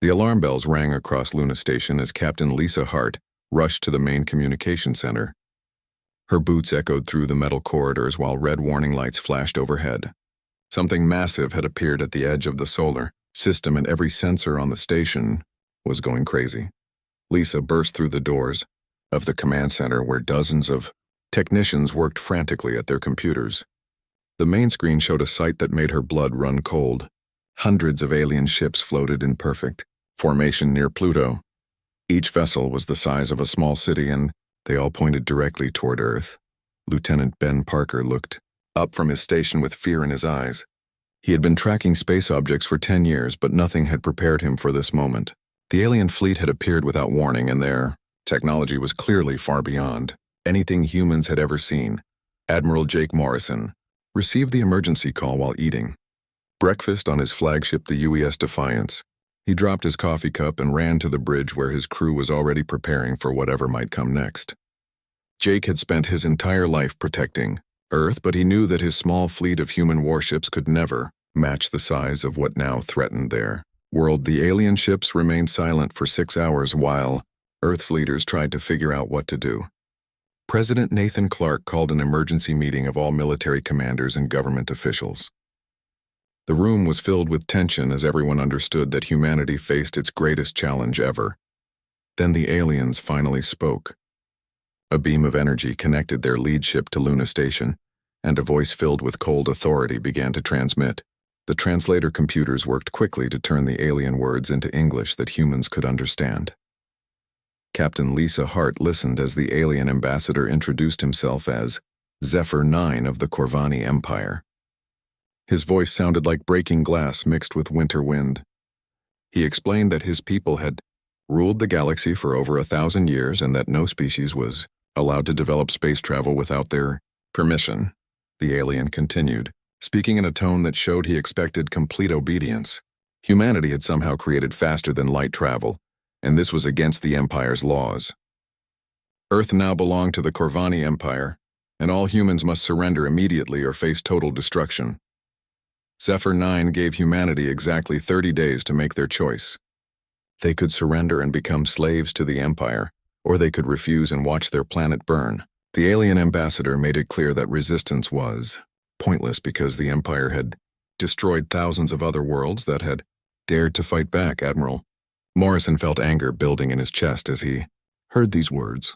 The alarm bells rang across Luna Station as Captain Lisa Hart rushed to the main communication center. Her boots echoed through the metal corridors while red warning lights flashed overhead. Something massive had appeared at the edge of the solar system, and every sensor on the station was going crazy. Lisa burst through the doors of the command center where dozens of technicians worked frantically at their computers. The main screen showed a sight that made her blood run cold. Hundreds of alien ships floated in perfect formation near Pluto. Each vessel was the size of a small city, and they all pointed directly toward Earth. Lieutenant Ben Parker looked up from his station with fear in his eyes. He had been tracking space objects for 10 years, but nothing had prepared him for this moment. The alien fleet had appeared without warning, and their technology was clearly far beyond anything humans had ever seen. Admiral Jake Morrison received the emergency call while eating breakfast on his flagship, the UES Defiance. He dropped his coffee cup and ran to the bridge where his crew was already preparing for whatever might come next. Jake had spent his entire life protecting Earth, but he knew that his small fleet of human warships could never match the size of what now threatened their world. The alien ships remained silent for 6 hours while Earth's leaders tried to figure out what to do. President Nathan Clark called an emergency meeting of all military commanders and government officials. The room was filled with tension as everyone understood that humanity faced its greatest challenge ever. Then the aliens finally spoke. A beam of energy connected their lead ship to Luna Station, and a voice filled with cold authority began to transmit. The translator computers worked quickly to turn the alien words into English that humans could understand. Captain Lisa Hart listened as the alien ambassador introduced himself as Zephyr 9 of the Corvani Empire. His voice sounded like breaking glass mixed with winter wind. He explained that his people had ruled the galaxy for over 1,000 years and that no species was allowed to develop space travel without their permission. The alien continued, speaking in a tone that showed he expected complete obedience. Humanity had somehow created faster than light travel, and this was against the Empire's laws. Earth now belonged to the Corvani Empire, and all humans must surrender immediately or face total destruction. Zephyr 9 gave humanity exactly 30 days to make their choice. They could surrender and become slaves to the Empire, or they could refuse and watch their planet burn. The alien ambassador made it clear that resistance was pointless because the Empire had destroyed thousands of other worlds that had dared to fight back. Admiral Morrison felt anger building in his chest as he heard these words.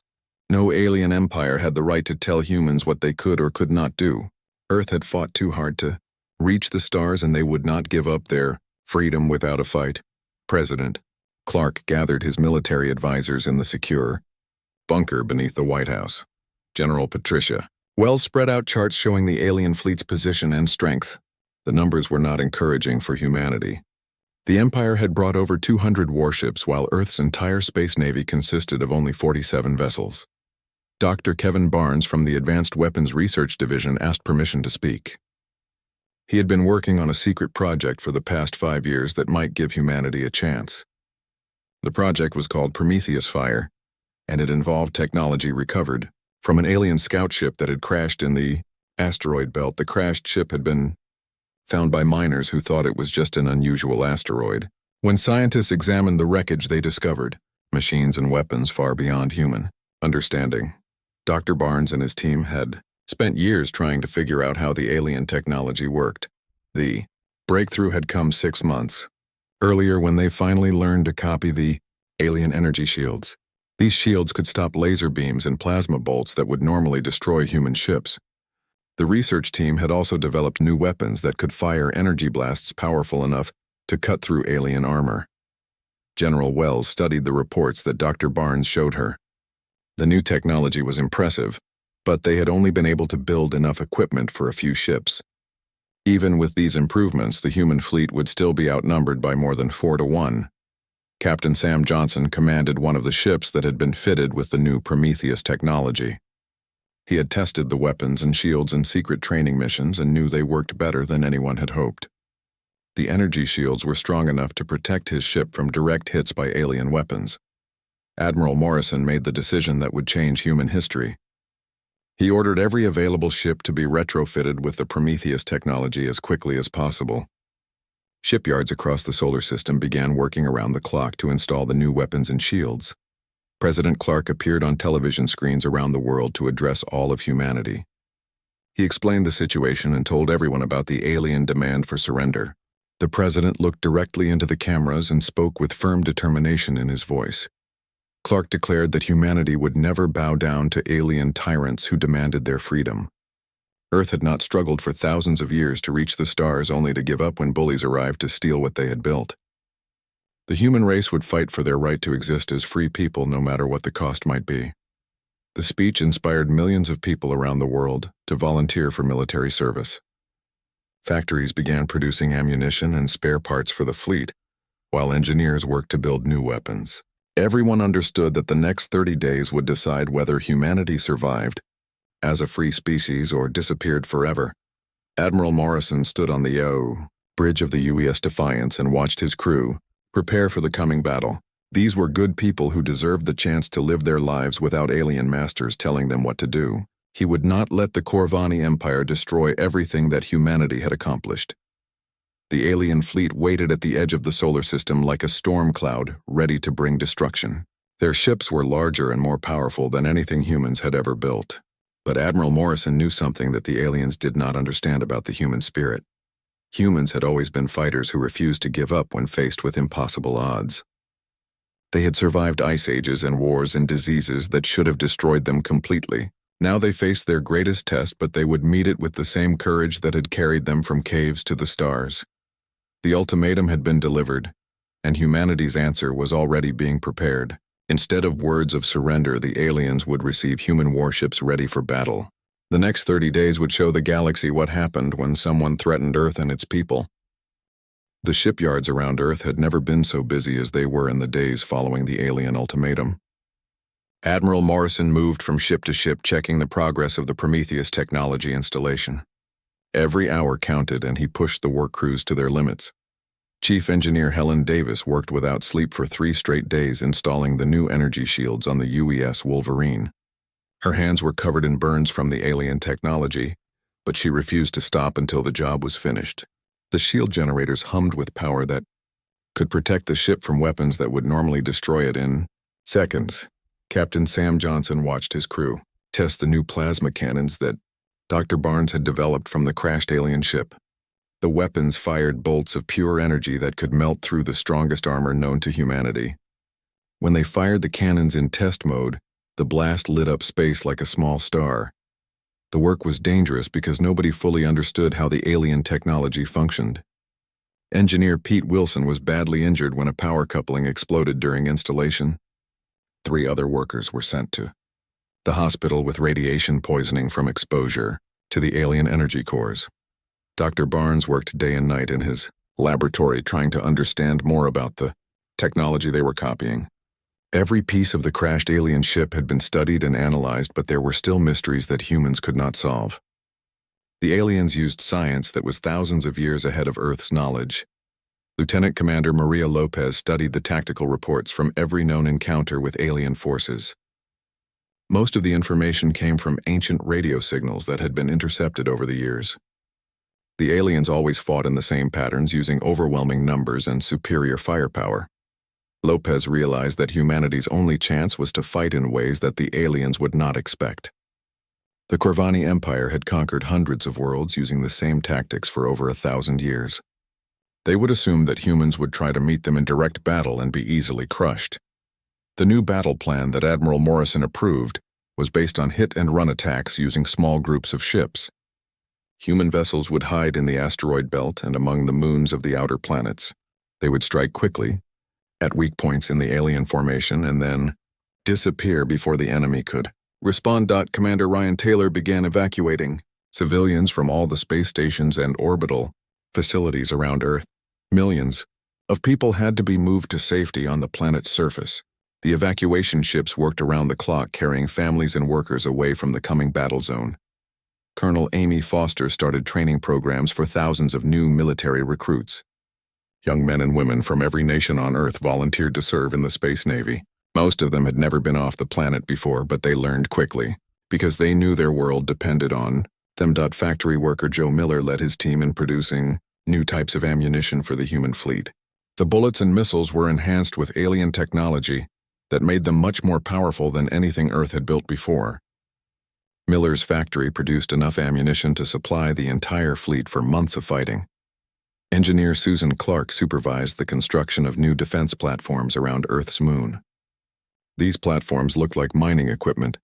No alien empire had the right to tell humans what they could or could not do. Earth had fought too hard to reach the stars, and they would not give up their freedom without a fight. President Clark gathered his military advisors in the secure bunker beneath the White House. General Patricia Wells spread out charts showing the alien fleet's position and strength. The numbers were not encouraging for humanity. The Empire had brought over 200 warships, while Earth's entire space navy consisted of only 47 vessels. Dr. Kevin Barnes from the Advanced Weapons Research Division asked permission to speak. He had been working on a secret project for the past 5 years that might give humanity a chance. The project was called Prometheus Fire, and it involved technology recovered from an alien scout ship that had crashed in the asteroid belt. The crashed ship had been found by miners who thought it was just an unusual asteroid. When scientists examined the wreckage, they discovered machines and weapons far beyond human understanding. Dr. Barnes and his team had spent years trying to figure out how the alien technology worked. The breakthrough had come 6 months earlier when they finally learned to copy the alien energy shields. These shields could stop laser beams and plasma bolts that would normally destroy human ships. The research team had also developed new weapons that could fire energy blasts powerful enough to cut through alien armor. General Wells studied the reports that Dr. Barnes showed her. The new technology was impressive, but they had only been able to build enough equipment for a few ships. Even with these improvements, the human fleet would still be outnumbered by more than 4 to 1. Captain Sam Johnson commanded one of the ships that had been fitted with the new Prometheus technology. He had tested the weapons and shields in secret training missions and knew they worked better than anyone had hoped. The energy shields were strong enough to protect his ship from direct hits by alien weapons. Admiral Morrison made the decision that would change human history. He ordered every available ship to be retrofitted with the Prometheus technology as quickly as possible. Shipyards across the solar system began working around the clock to install the new weapons and shields. President Clark appeared on television screens around the world to address all of humanity. He explained the situation and told everyone about the alien demand for surrender. The president looked directly into the cameras and spoke with firm determination in his voice. Clark declared that humanity would never bow down to alien tyrants who demanded their freedom. Earth had not struggled for thousands of years to reach the stars only to give up when bullies arrived to steal what they had built. The human race would fight for their right to exist as free people no matter what the cost might be. The speech inspired millions of people around the world to volunteer for military service. Factories began producing ammunition and spare parts for the fleet, while engineers worked to build new weapons. Everyone understood that the next 30 days would decide whether humanity survived as a free species or disappeared forever. Admiral Morrison stood on the bridge of the UES Defiance and watched his crew prepare for the coming battle. These were good people who deserved the chance to live their lives without alien masters telling them what to do. He would not let the Corvani Empire destroy everything that humanity had accomplished. The alien fleet waited at the edge of the solar system like a storm cloud, ready to bring destruction. Their ships were larger and more powerful than anything humans had ever built. But Admiral Morrison knew something that the aliens did not understand about the human spirit. Humans had always been fighters who refused to give up when faced with impossible odds. They had survived ice ages and wars and diseases that should have destroyed them completely. Now they faced their greatest test, but they would meet it with the same courage that had carried them from caves to the stars. The ultimatum had been delivered, and humanity's answer was already being prepared. Instead of words of surrender, the aliens would receive human warships ready for battle. The next 30 days would show the galaxy what happened when someone threatened Earth and its people. The shipyards around Earth had never been so busy as they were in the days following the alien ultimatum. Admiral Morrison moved from ship to ship, checking the progress of the Prometheus technology installation. Every hour counted, and he pushed the work crews to their limits. Chief Engineer Helen Davis worked without sleep for 3 straight days installing the new energy shields on the UES Wolverine. Her hands were covered in burns from the alien technology, but she refused to stop until the job was finished. The shield generators hummed with power that could protect the ship from weapons that would normally destroy it in seconds. Captain Sam Johnson watched his crew test the new plasma cannons that Dr. Barnes had developed from the crashed alien ship. The weapons fired bolts of pure energy that could melt through the strongest armor known to humanity. When they fired the cannons in test mode, the blast lit up space like a small star. The work was dangerous because nobody fully understood how the alien technology functioned. Engineer Pete Wilson was badly injured when a power coupling exploded during installation. 3 other workers were sent to the hospital with radiation poisoning from exposure to the alien energy cores. Dr. Barnes worked day and night in his laboratory trying to understand more about the technology they were copying. Every piece of the crashed alien ship had been studied and analyzed, but there were still mysteries that humans could not solve. The aliens used science that was thousands of years ahead of Earth's knowledge. Lieutenant Commander Maria Lopez studied the tactical reports from every known encounter with alien forces. Most of the information came from ancient radio signals that had been intercepted over the years. The aliens always fought in the same patterns, using overwhelming numbers and superior firepower. Lopez realized that humanity's only chance was to fight in ways that the aliens would not expect. The Corvani Empire had conquered hundreds of worlds using the same tactics for over 1,000 years. They would assume that humans would try to meet them in direct battle and be easily crushed. The new battle plan that Admiral Morrison approved was based on hit-and-run attacks using small groups of ships. Human vessels would hide in the asteroid belt and among the moons of the outer planets. They would strike quickly, at weak points in the alien formation, and then disappear before the enemy could respond. Commander Ryan Taylor began evacuating civilians from all the space stations and orbital facilities around Earth. Millions of people had to be moved to safety on the planet's surface. The evacuation ships worked around the clock, carrying families and workers away from the coming battle zone. Colonel Amy Foster started training programs for thousands of new military recruits. Young men and women from every nation on Earth volunteered to serve in the Space Navy. Most of them had never been off the planet before, but they learned quickly, because they knew their world depended on them. Factory worker Joe Miller led his team in producing new types of ammunition for the human fleet. The bullets and missiles were enhanced with alien technology that made them much more powerful than anything Earth had built before. Miller's factory produced enough ammunition to supply the entire fleet for months of fighting. Engineer Susan Clark supervised the construction of new defense platforms around Earth's moon. These platforms looked like mining equipment,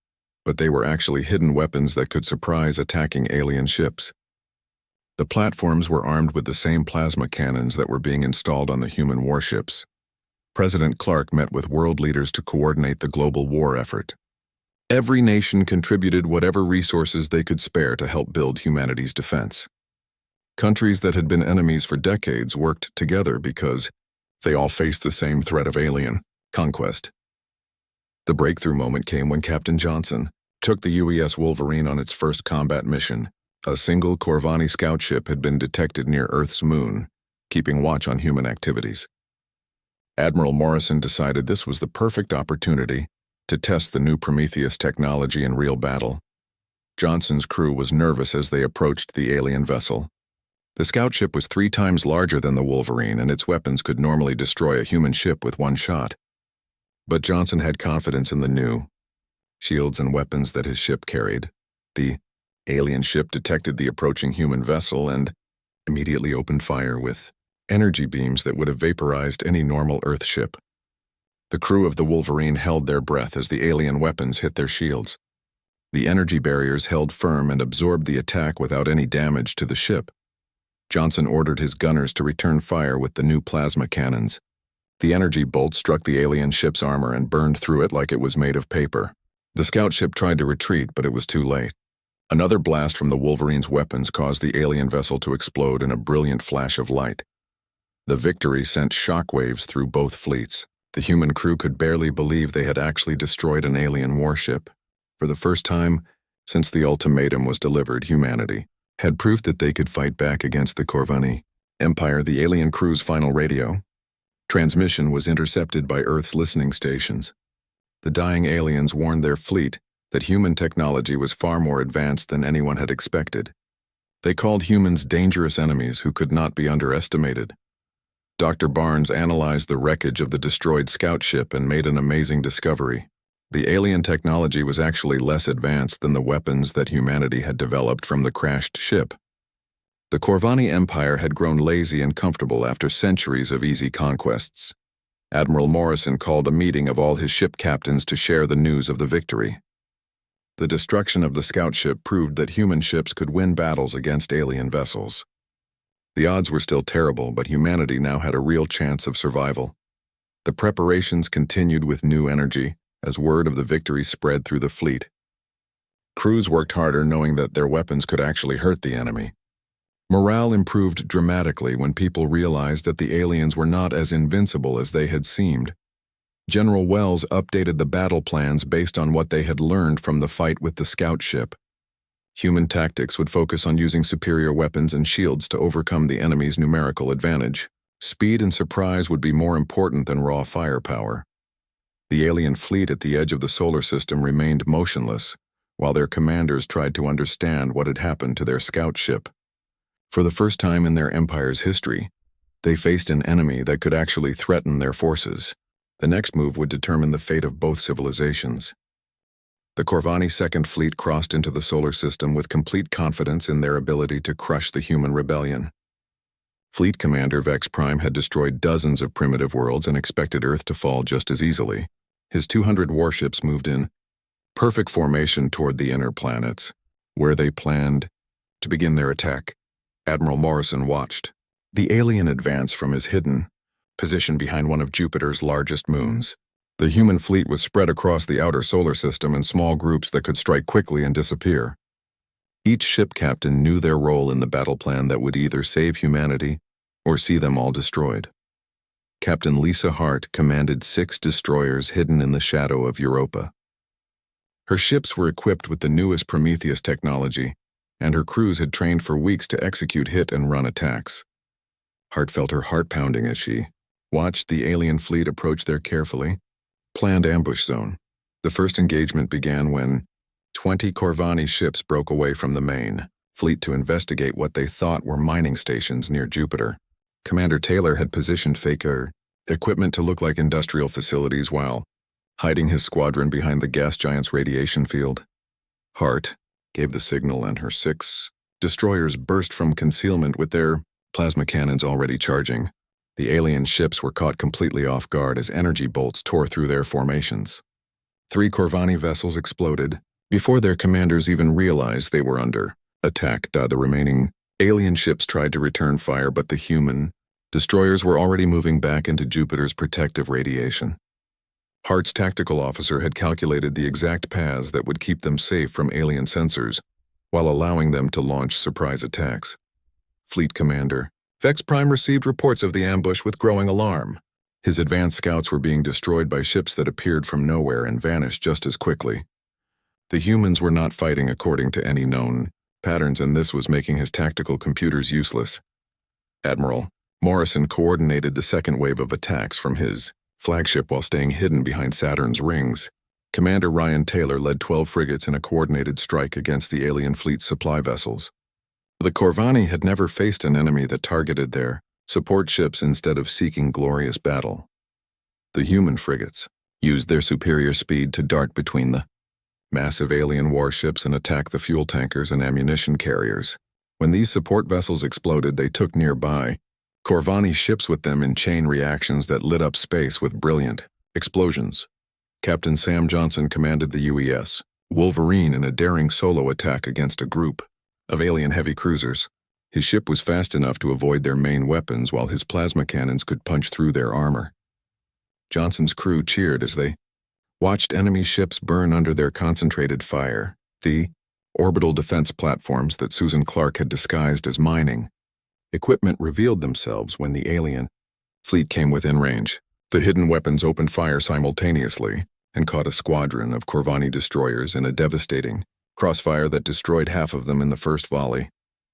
but they were actually hidden weapons that could surprise attacking alien ships. The platforms were armed with the same plasma cannons that were being installed on the human warships. President Clark met with world leaders to coordinate the global war effort. Every nation contributed whatever resources they could spare to help build humanity's defense. Countries that had been enemies for decades worked together because they all faced the same threat of alien conquest. The breakthrough moment came when Captain Johnson took the UES Wolverine on its first combat mission. A single Corvani scout ship had been detected near Earth's moon, keeping watch on human activities. Admiral Morrison decided this was the perfect opportunity to test the new Prometheus technology in real battle. Johnson's crew was nervous as they approached the alien vessel. The scout ship was 3 times larger than the Wolverine, and its weapons could normally destroy a human ship with one shot. But Johnson had confidence in the new shields and weapons that his ship carried. The alien ship detected the approaching human vessel and immediately opened fire with energy beams that would have vaporized any normal Earth ship. The crew of the Wolverine held their breath as the alien weapons hit their shields. The energy barriers held firm and absorbed the attack without any damage to the ship. Johnson ordered his gunners to return fire with the new plasma cannons. The energy bolt struck the alien ship's armor and burned through it like it was made of paper. The scout ship tried to retreat, but it was too late. Another blast from the Wolverine's weapons caused the alien vessel to explode in a brilliant flash of light. The victory sent shockwaves through both fleets. The human crew could barely believe they had actually destroyed an alien warship. For the first time since the ultimatum was delivered, humanity had proved that they could fight back against the Corvani Empire. The alien crew's final radio transmission was intercepted by Earth's listening stations. The dying aliens warned their fleet that human technology was far more advanced than anyone had expected. They called humans dangerous enemies who could not be underestimated. Dr. Barnes analyzed the wreckage of the destroyed scout ship and made an amazing discovery. The alien technology was actually less advanced than the weapons that humanity had developed from the crashed ship. The Corvani Empire had grown lazy and comfortable after centuries of easy conquests. Admiral Morrison called a meeting of all his ship captains to share the news of the victory. The destruction of the scout ship proved that human ships could win battles against alien vessels. The odds were still terrible, but humanity now had a real chance of survival. The preparations continued with new energy as word of the victory spread through the fleet. Crews worked harder knowing that their weapons could actually hurt the enemy. Morale improved dramatically when people realized that the aliens were not as invincible as they had seemed. General Wells updated the battle plans based on what they had learned from the fight with the scout ship. Human tactics would focus on using superior weapons and shields to overcome the enemy's numerical advantage. Speed and surprise would be more important than raw firepower. The alien fleet at the edge of the solar system remained motionless, while their commanders tried to understand what had happened to their scout ship. For the first time in their empire's history, they faced an enemy that could actually threaten their forces. The next move would determine the fate of both civilizations. The Corvani Second Fleet crossed into the solar system with complete confidence in their ability to crush the human rebellion. Fleet Commander Vex Prime had destroyed dozens of primitive worlds and expected Earth to fall just as easily. His 200 warships moved in perfect formation toward the inner planets, where they planned to begin their attack. Admiral Morrison watched the alien advance from his hidden position behind one of Jupiter's largest moons. The human fleet was spread across the outer solar system in small groups that could strike quickly and disappear. Each ship captain knew their role in the battle plan that would either save humanity or see them all destroyed. Captain Lisa Hart commanded 6 destroyers hidden in the shadow of Europa. Her ships were equipped with the newest Prometheus technology, and her crews had trained for weeks to execute hit-and-run attacks. Hart felt her heart pounding as she watched the alien fleet approach their carefully planned ambush zone. The first engagement began when 20 Corvani ships broke away from the main fleet to investigate what they thought were mining stations near Jupiter. Commander Taylor had positioned fake equipment to look like industrial facilities while hiding his squadron behind the gas giant's radiation field. Hart gave the signal and her 6 destroyers burst from concealment with their plasma cannons already charging. The alien ships were caught completely off guard as energy bolts tore through their formations. 3 Corvani vessels exploded before their commanders even realized they were under attack. The remaining alien ships tried to return fire, but the human destroyers were already moving back into Jupiter's protective radiation. Hart's tactical officer had calculated the exact paths that would keep them safe from alien sensors, while allowing them to launch surprise attacks. Fleet Commander Vex Prime received reports of the ambush with growing alarm. His advanced scouts were being destroyed by ships that appeared from nowhere and vanished just as quickly. The humans were not fighting according to any known patterns, and this was making his tactical computers useless. Admiral Morrison coordinated the second wave of attacks from his flagship while staying hidden behind Saturn's rings. Commander Ryan Taylor led 12 frigates in a coordinated strike against the alien fleet's supply vessels. The Corvani had never faced an enemy that targeted their support ships instead of seeking glorious battle. The human frigates used their superior speed to dart between the massive alien warships and attack the fuel tankers and ammunition carriers. When these support vessels exploded, they took nearby Corvani ships with them in chain reactions that lit up space with brilliant explosions. Captain Sam Johnson commanded the UES Wolverine in a daring solo attack against a group of alien heavy cruisers. His ship was fast enough to avoid their main weapons while his plasma cannons could punch through their armor. Johnson's crew cheered as they watched enemy ships burn under their concentrated fire. The orbital defense platforms that Susan Clark had disguised as mining equipment revealed themselves when the alien fleet came within range. The hidden weapons opened fire simultaneously and caught a squadron of Corvani destroyers in a devastating crossfire that destroyed half of them in the first volley.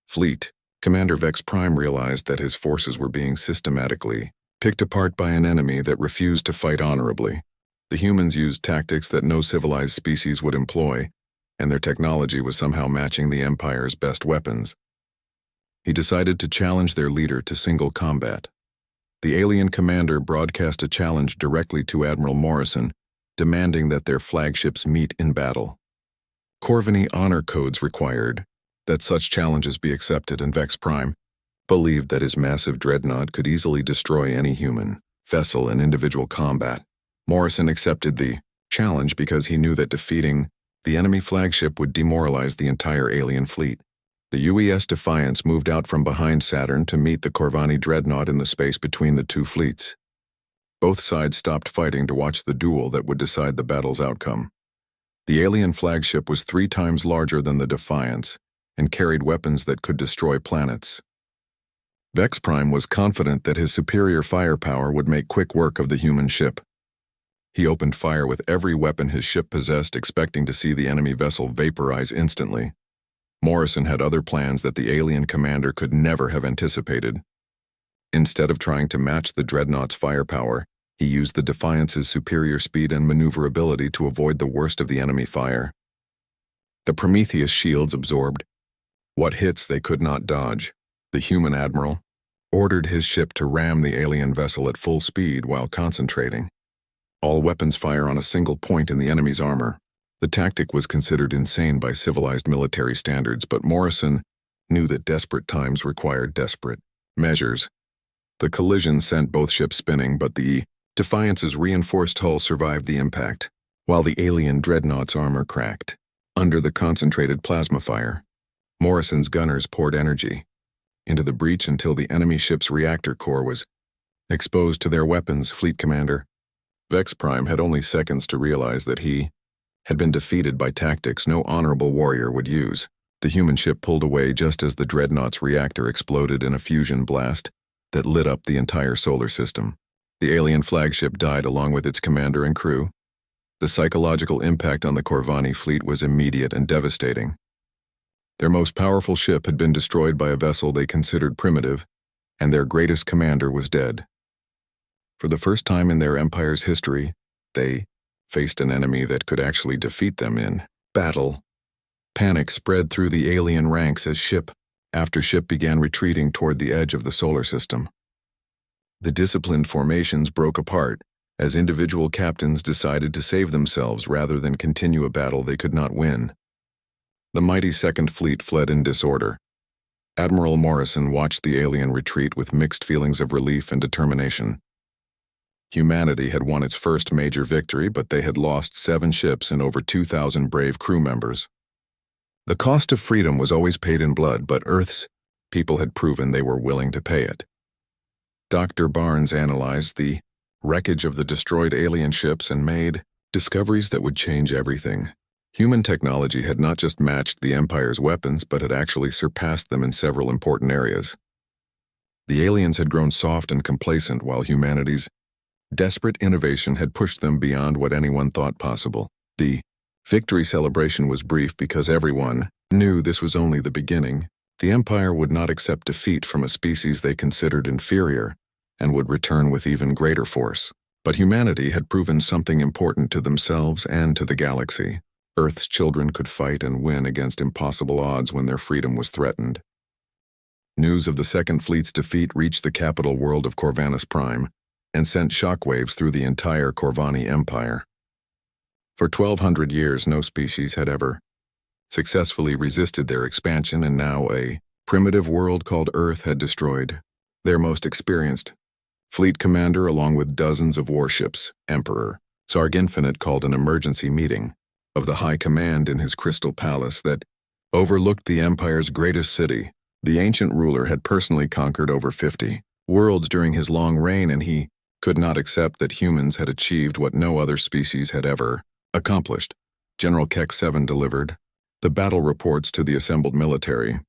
Fleet Commander Vex Prime realized that his forces were being systematically picked apart by an enemy that refused to fight honorably. The humans used tactics that no civilized species would employ, and their technology was somehow matching the Empire's best weapons. He decided to challenge their leader to single combat. The alien commander broadcast a challenge directly to Admiral Morrison, demanding that their flagships meet in battle. Corvani honor codes required that such challenges be accepted, and Vex Prime believed that his massive dreadnought could easily destroy any human vessel in individual combat. Morrison accepted the challenge because he knew that defeating the enemy flagship would demoralize the entire alien fleet. The UES Defiance moved out from behind Saturn to meet the Corvani dreadnought in the space between the two fleets. Both sides stopped fighting to watch the duel that would decide the battle's outcome. The alien flagship was 3 times larger than the Defiance and carried weapons that could destroy planets. Vex Prime was confident that his superior firepower would make quick work of the human ship. He opened fire with every weapon his ship possessed, expecting to see the enemy vessel vaporize instantly. Morrison had other plans that the alien commander could never have anticipated. Instead of trying to match the dreadnought's firepower, he used the Defiance's superior speed and maneuverability to avoid the worst of the enemy fire. The Prometheus shields absorbed what hits they could not dodge. The human admiral ordered his ship to ram the alien vessel at full speed while concentrating. All weapons fire on a single point in the enemy's armor. The tactic was considered insane by civilized military standards, but Morrison knew that desperate times required desperate measures. The collision sent both ships spinning, but the Defiance's reinforced hull survived the impact, while the alien dreadnought's armor cracked. Under the concentrated plasma fire, Morrison's gunners poured energy into the breach until the enemy ship's reactor core was exposed to their weapons. Fleet Commander Vex Prime had only seconds to realize that he had been defeated by tactics no honorable warrior would use. The human ship pulled away just as the dreadnought's reactor exploded in a fusion blast that lit up the entire solar system. The alien flagship died along with its commander and crew. The psychological impact on the Corvani fleet was immediate and devastating. Their most powerful ship had been destroyed by a vessel they considered primitive, and their greatest commander was dead. For the first time in their empire's history, they faced an enemy that could actually defeat them in battle. Panic spread through the alien ranks as ship after ship began retreating toward the edge of the solar system. The disciplined formations broke apart as individual captains decided to save themselves rather than continue a battle they could not win. The mighty Second Fleet fled in disorder. Admiral Morrison watched the alien retreat with mixed feelings of relief and determination. Humanity had won its first major victory, but they had lost 7 ships and over 2,000 brave crew members. The cost of freedom was always paid in blood, but Earth's people had proven they were willing to pay it. Dr. Barnes analyzed the wreckage of the destroyed alien ships and made discoveries that would change everything. Human technology had not just matched the Empire's weapons, but had actually surpassed them in several important areas. The aliens had grown soft and complacent, while humanity's desperate innovation had pushed them beyond what anyone thought possible. The victory celebration was brief because everyone knew this was only the beginning. The Empire would not accept defeat from a species they considered inferior and would return with even greater force. But humanity had proven something important to themselves and to the galaxy. Earth's children could fight and win against impossible odds when their freedom was threatened. News of the Second Fleet's defeat reached the capital world of Corvanus Prime and sent shockwaves through the entire Corvani Empire. For 1,200 years, no species had ever successfully resisted their expansion, and now a primitive world called Earth had destroyed their most experienced fleet commander along with dozens of warships. Emperor Zarg Infinite called an emergency meeting of the High Command in his crystal palace that overlooked the Empire's greatest city. The ancient ruler had personally conquered over 50 worlds during his long reign, and he could not accept that humans had achieved what no other species had ever accomplished. General Keck 7 delivered the battle reports to the assembled military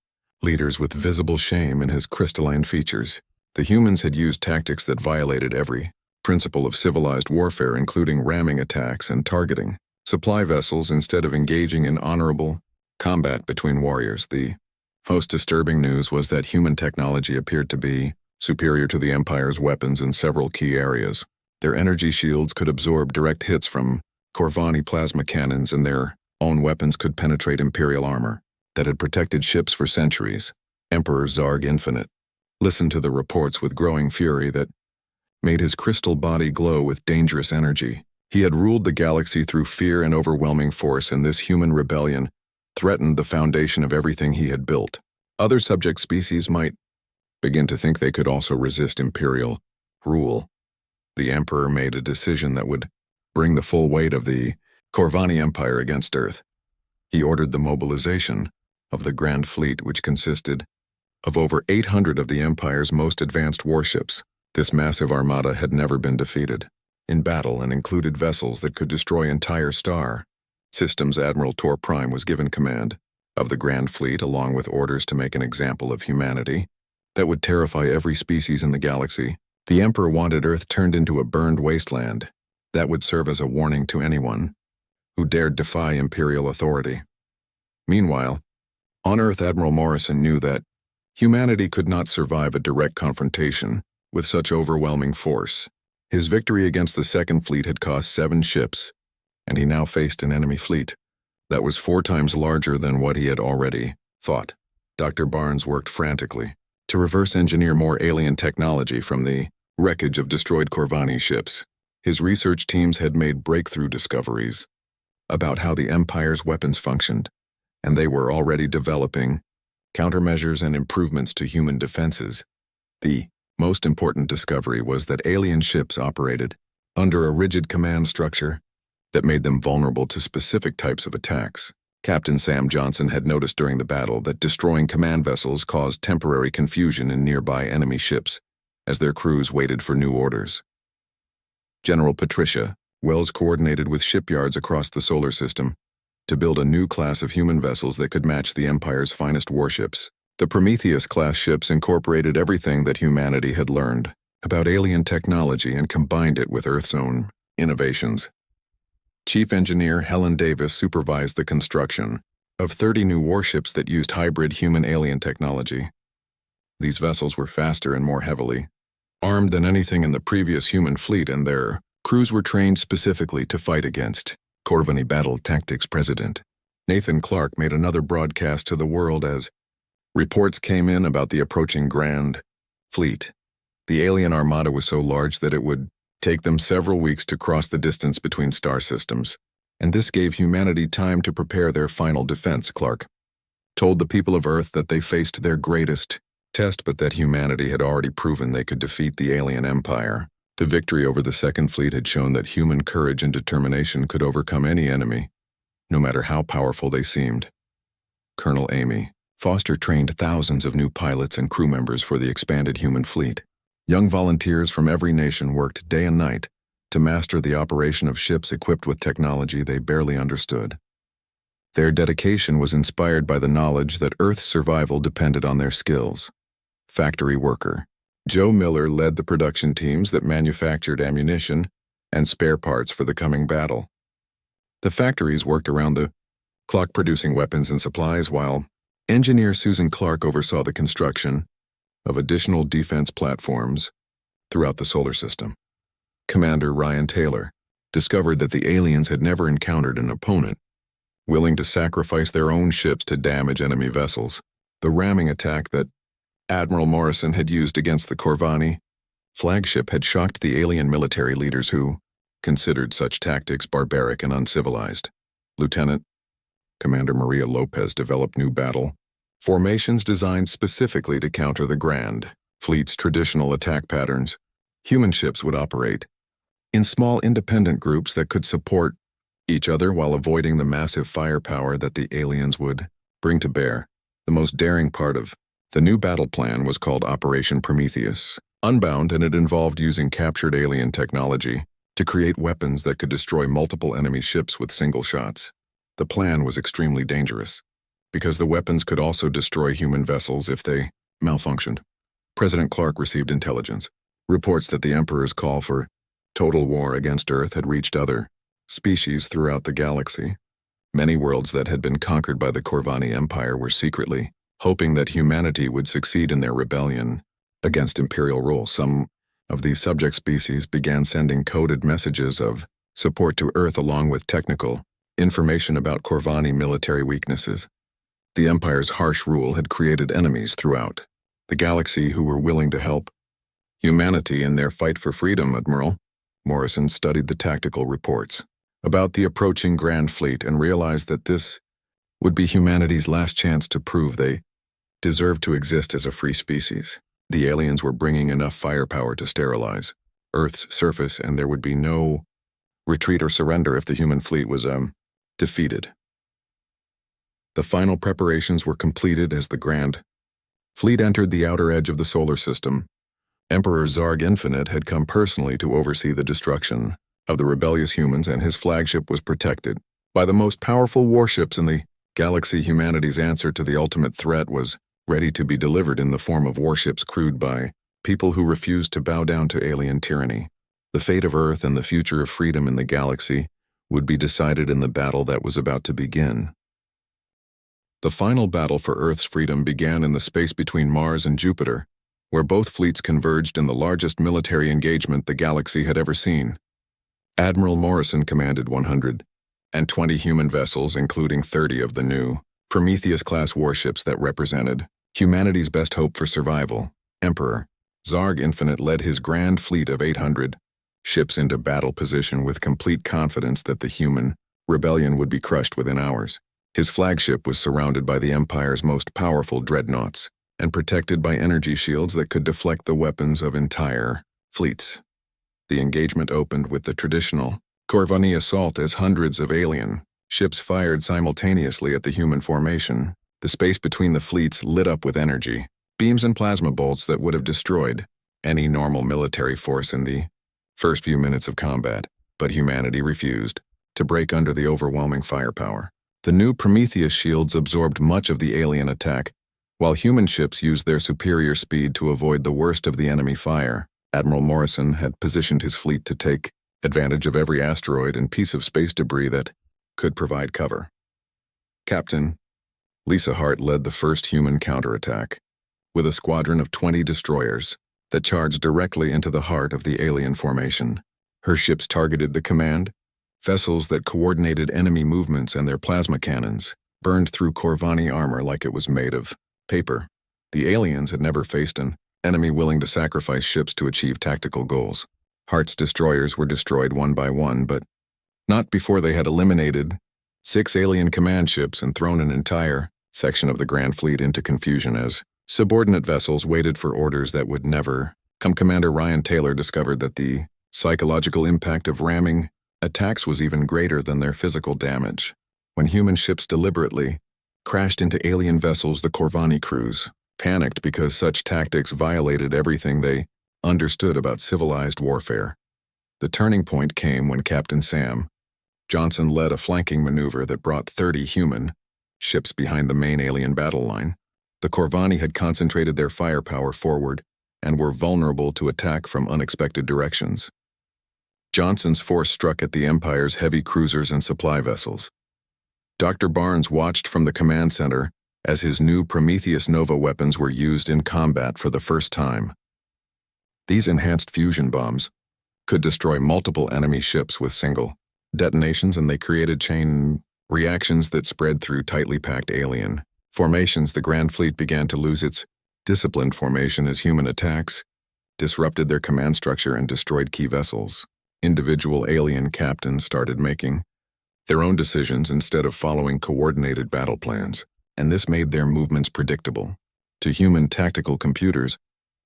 leaders with visible shame in his crystalline features. The humans had used tactics that violated every principle of civilized warfare, including ramming attacks and targeting supply vessels instead of engaging in honorable combat between warriors. The most disturbing news was that human technology appeared to be superior to the Empire's weapons in several key areas. Their energy shields could absorb direct hits from Corvani plasma cannons, and their own weapons could penetrate Imperial armor that had protected ships for centuries. Emperor Zarg Infinite listened to the reports with growing fury that made his crystal body glow with dangerous energy. He had ruled the galaxy through fear and overwhelming force, and this human rebellion threatened the foundation of everything he had built. Other subject species might begin to think they could also resist Imperial rule. The Emperor made a decision that would bring the full weight of the Corvani Empire against Earth. He ordered the mobilization of the Grand Fleet, which consisted of over 800 of the Empire's most advanced warships. This massive armada had never been defeated in battle and included vessels that could destroy entire star systems. Admiral Tor Prime was given command of the Grand Fleet, along with orders to make an example of humanity that would terrify every species in the galaxy. The Emperor wanted Earth turned into a burned wasteland that would serve as a warning to anyone who dared defy Imperial authority. Meanwhile, on Earth, Admiral Morrison knew that humanity could not survive a direct confrontation with such overwhelming force. His victory against the Second Fleet had cost 7 ships, and he now faced an enemy fleet that was 4 times larger than what he had already fought. Dr. Barnes worked frantically to reverse engineer more alien technology from the wreckage of destroyed Corvani ships. His research teams had made breakthrough discoveries about how the Empire's weapons functioned, and they were already developing countermeasures and improvements to human defenses. The most important discovery was that alien ships operated under a rigid command structure that made them vulnerable to specific types of attacks. Captain Sam Johnson had noticed during the battle that destroying command vessels caused temporary confusion in nearby enemy ships as their crews waited for new orders. General Patricia Wells coordinated with shipyards across the solar system to build a new class of human vessels that could match the Empire's finest warships. The Prometheus-class ships incorporated everything that humanity had learned about alien technology and combined it with Earth's own innovations. Chief Engineer Helen Davis supervised the construction of 30 new warships that used hybrid human-alien technology. These vessels were faster and more heavily armed than anything in the previous human fleet, and their crews were trained specifically to fight against Corvani Battle Tactics President Nathan Clark made another broadcast to the world as reports came in about the approaching Grand Fleet. The alien armada was so large that it would take them several weeks to cross the distance between star systems, and this gave humanity time to prepare their final defense, Clark told the people of Earth that they faced their greatest test, but that humanity had already proven they could defeat the alien empire. The victory over the Second Fleet had shown that human courage and determination could overcome any enemy, no matter how powerful they seemed. Colonel Amy Foster trained thousands of new pilots and crew members for the expanded human fleet. Young volunteers from every nation worked day and night to master the operation of ships equipped with technology they barely understood. Their dedication was inspired by the knowledge that Earth's survival depended on their skills. Factory worker Joe Miller led the production teams that manufactured ammunition and spare parts for the coming battle. The factories worked around the clock producing weapons and supplies, while engineer Susan Clark oversaw the construction of additional defense platforms throughout the solar system. Commander Ryan Taylor discovered that the aliens had never encountered an opponent willing to sacrifice their own ships to damage enemy vessels. The ramming attack that Admiral Morrison had used against the Corvani flagship had shocked the alien military leaders who considered such tactics barbaric and uncivilized. Lieutenant Commander Maria Lopez developed new battle formations designed specifically to counter the Grand Fleet's traditional attack patterns. Human ships would operate in small independent groups that could support each other while avoiding the massive firepower that the aliens would bring to bear. The most daring part of the new battle plan was called Operation Prometheus, Unbound, and it involved using captured alien technology to create weapons that could destroy multiple enemy ships with single shots. The plan was extremely dangerous, because the weapons could also destroy human vessels if they malfunctioned. President Clark received intelligence reports that the Emperor's call for total war against Earth had reached other species throughout the galaxy. Many worlds that had been conquered by the Corvani Empire were secretly hoping that humanity would succeed in their rebellion against imperial rule. Some of these subject species began sending coded messages of support to Earth along with technical information about Corvani military weaknesses. The Empire's harsh rule had created enemies throughout the galaxy who were willing to help humanity in their fight for freedom. Admiral Morrison studied the tactical reports about the approaching Grand Fleet and realized that this would be humanity's last chance to prove they deserved to exist as a free species. The aliens were bringing enough firepower to sterilize Earth's surface, and there would be no retreat or surrender if the human fleet was defeated. The final preparations were completed as the Grand Fleet entered the outer edge of the solar system. Emperor Zarg Infinite had come personally to oversee the destruction of the rebellious humans, and his flagship was protected by the most powerful warships in the galaxy. Humanity's answer to the ultimate threat was ready to be delivered in the form of warships crewed by people who refused to bow down to alien tyranny. The fate of Earth and the future of freedom in the galaxy would be decided in the battle that was about to begin. The final battle for Earth's freedom began in the space between Mars and Jupiter, where both fleets converged in the largest military engagement the galaxy had ever seen. Admiral Morrison commanded 120 human vessels, including 30 of the new Prometheus-class warships that represented humanity's best hope for survival. Emperor Zarg Infinite led his grand fleet of 800 ships into battle position with complete confidence that the human rebellion would be crushed within hours. His flagship was surrounded by the Empire's most powerful dreadnoughts and protected by energy shields that could deflect the weapons of entire fleets. The engagement opened with the traditional Corvani assault as hundreds of alien ships fired simultaneously at the human formation. The space between the fleets lit up with energy, beams and plasma bolts that would have destroyed any normal military force in the first few minutes of combat, but humanity refused to break under the overwhelming firepower. The new Prometheus shields absorbed much of the alien attack, while human ships used their superior speed to avoid the worst of the enemy fire. Admiral Morrison had positioned his fleet to take advantage of every asteroid and piece of space debris that could provide cover. Captain Lisa Hart led the first human counterattack, with a squadron of 20 destroyers that charged directly into the heart of the alien formation. Her ships targeted the command, vessels that coordinated enemy movements and their plasma cannons burned through Corvani armor like it was made of paper. The aliens had never faced an enemy willing to sacrifice ships to achieve tactical goals. Hart's destroyers were destroyed one by one, but not before they had eliminated 6 alien command ships and thrown an entire section of the Grand Fleet into confusion as subordinate vessels waited for orders that would never come. Commander Ryan Taylor discovered that the psychological impact of ramming attacks was even greater than their physical damage. When human ships deliberately crashed into alien vessels, the Corvani crews panicked because such tactics violated everything they understood about civilized warfare. The turning point came when Captain Sam Johnson led a flanking maneuver that brought 30 human ships behind the main alien battle line. The Corvani had concentrated their firepower forward and were vulnerable to attack from unexpected directions. Johnson's force struck at the Empire's heavy cruisers and supply vessels. Dr. Barnes watched from the command center as his new Prometheus Nova weapons were used in combat for the first time. These enhanced fusion bombs could destroy multiple enemy ships with single detonations, and they created chain reactions that spread through tightly packed alien formations. The Grand Fleet began to lose its disciplined formation as human attacks disrupted their command structure and destroyed key vessels. Individual alien captains started making their own decisions instead of following coordinated battle plans, and this made their movements predictable. To human tactical computers,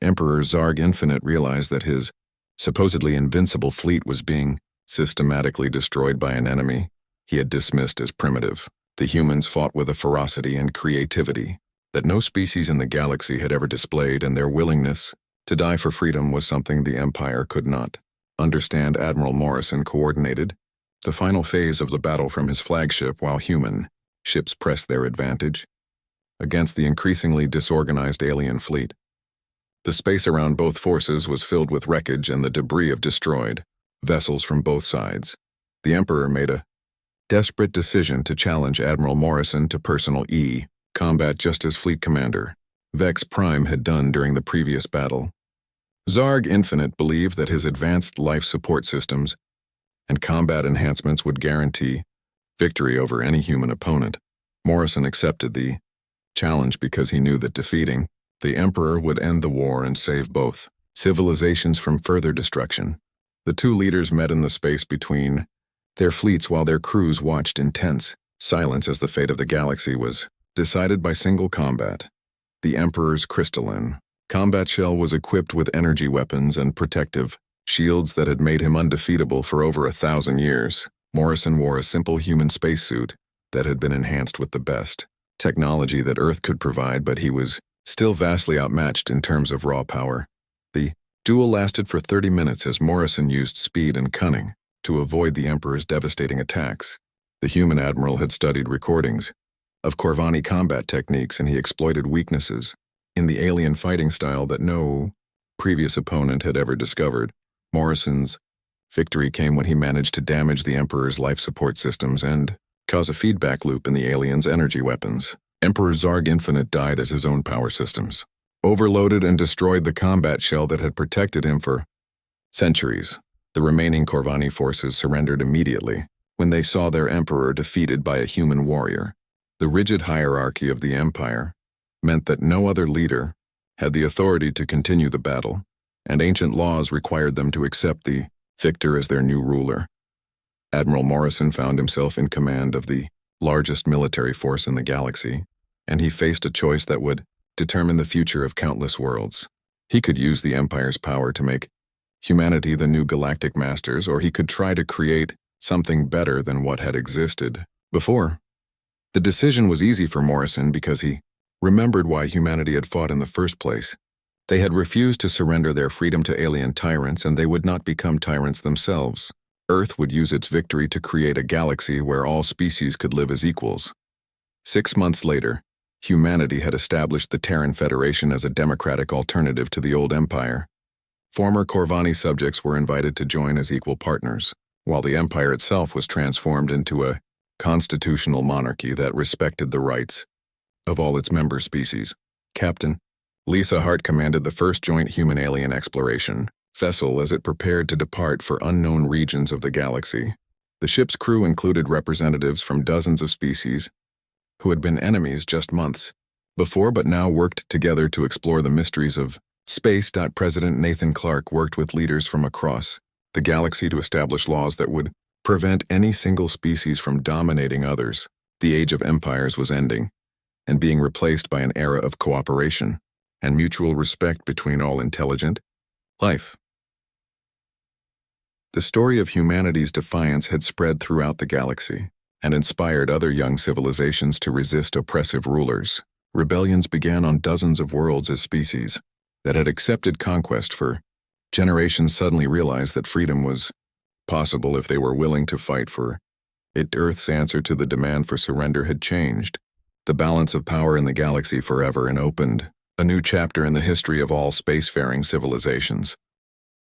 Emperor Zarg Infinite realized that his supposedly invincible fleet was being systematically destroyed by an enemy he had dismissed as primitive. The humans fought with a ferocity and creativity that no species in the galaxy had ever displayed, and their willingness to die for freedom was something the Empire could not understand. Admiral Morrison coordinated the final phase of the battle from his flagship while human ships pressed their advantage against the increasingly disorganized alien fleet. The space around both forces was filled with wreckage and the debris of destroyed vessels from both sides. The Emperor made a desperate decision to challenge Admiral Morrison to personal combat just as fleet commander Vex Prime had done during the previous battle. Zarg Infinite believed that his advanced life support systems and combat enhancements would guarantee victory over any human opponent. Morrison accepted the challenge because he knew that defeating the Emperor would end the war and save both civilizations from further destruction. The two leaders met in the space between their fleets while their crews watched in tense silence as the fate of the galaxy was decided by single combat. The Emperor's crystalline combat shell was equipped with energy weapons and protective shields that had made him undefeatable for over 1,000 years. Morrison wore a simple human spacesuit that had been enhanced with the best technology that Earth could provide, but he was still vastly outmatched in terms of raw power. The duel lasted for 30 minutes as Morrison used speed and cunning to avoid the Emperor's devastating attacks. The human admiral had studied recordings of Corvani combat techniques, and he exploited weaknesses in the alien fighting style that no previous opponent had ever discovered. Morrison's victory came when he managed to damage the Emperor's life support systems and cause a feedback loop in the aliens' energy weapons. Emperor Zarg Infinite died as his own power systems overloaded and destroyed the combat shell that had protected him for centuries. The remaining Corvani forces surrendered immediately when they saw their Emperor defeated by a human warrior. The rigid hierarchy of the Empire meant that no other leader had the authority to continue the battle, and ancient laws required them to accept the victor as their new ruler. Admiral Morrison found himself in command of the largest military force in the galaxy, and he faced a choice that would determine the future of countless worlds. He could use the Empire's power to make humanity the new galactic masters, or he could try to create something better than what had existed before. The decision was easy for Morrison because he remembered why humanity had fought in the first place. They had refused to surrender their freedom to alien tyrants, and they would not become tyrants themselves. Earth would use its victory to create a galaxy where all species could live as equals. 6 months later, humanity had established the Terran Federation as a democratic alternative to the old empire. Former Corvani subjects were invited to join as equal partners, while the empire itself was transformed into a constitutional monarchy that respected the rights of all its member species. Captain Lisa Hart commanded the first joint human-alien exploration vessel as it prepared to depart for unknown regions of the galaxy. The ship's crew included representatives from dozens of species who had been enemies just months before but now worked together to explore the mysteries of space. President Nathan Clark worked with leaders from across the galaxy to establish laws that would prevent any single species from dominating others. The age of empires was ending and being replaced by an era of cooperation and mutual respect between all intelligent life. The story of humanity's defiance had spread throughout the galaxy and inspired other young civilizations to resist oppressive rulers. Rebellions began on dozens of worlds as species that had accepted conquest for generations suddenly realized that freedom was possible if they were willing to fight for it. Earth's answer to the demand for surrender had changed the balance of power in the galaxy forever and opened a new chapter in the history of all spacefaring civilizations.